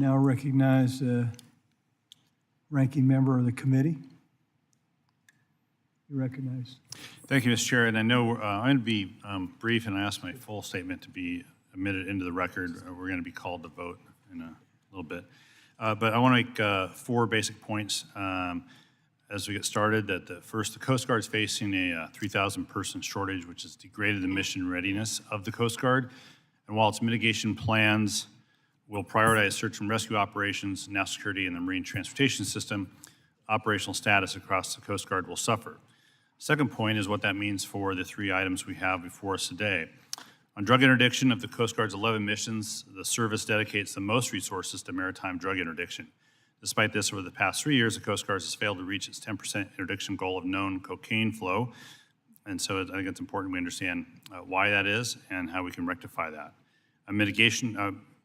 now recognize the ranking member of the committee. You recognized. Thank you, Mr. Chair. And I know I'm going to be brief, and I ask my full statement to be admitted into the record. We're going to be called to vote in a little bit. But I want to make 4 basic points as we get started. That first, the Coast Guard is facing a 3,000 person shortage, which has degraded the mission readiness of the Coast Guard. And while its mitigation plans will prioritize search and rescue operations, national security, and the marine transportation system, operational status across the Coast Guard will suffer. Second point is what that means for the 3 items we have before us today. On drug interdiction, of the Coast Guard's 11 missions, the service dedicates the most resources to maritime drug interdiction. Despite this, over the past 3 years, the Coast Guard has failed to reach its 10% interdiction goal of known cocaine flow. And so I think it's important we understand why that is and how we can rectify that.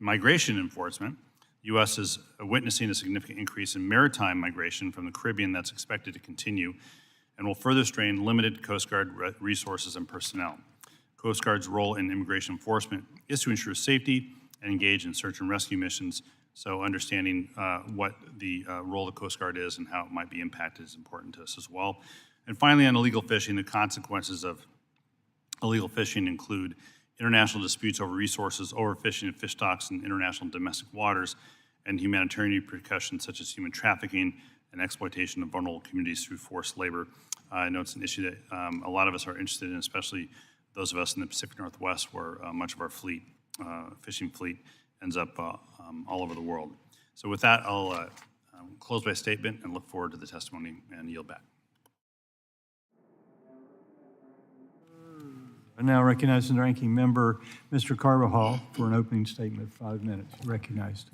Migration enforcement, the U.S. is witnessing a significant increase in maritime migration from the Caribbean that's expected to continue and will further strain limited Coast Guard resources and personnel. Coast Guard's role in immigration enforcement is to ensure safety and engage in search and rescue missions. So understanding what the role of the Coast Guard is and how it might be impacted is important to us as well. And finally, on illegal fishing, the consequences of illegal fishing include international disputes over resources, overfishing of fish stocks in international and domestic waters, and humanitarian repercussions such as human trafficking and exploitation of vulnerable communities through forced labor. I know it's an issue that a lot of us are interested in, especially those of us in the Pacific Northwest, where much of our fleet, fishing fleet, ends up all over the world. So with that, I'll close my statement and look forward to the testimony and yield back. I now recognize the ranking member, Mr. Carvajal, for an opening statement of 5 minutes. Recognized.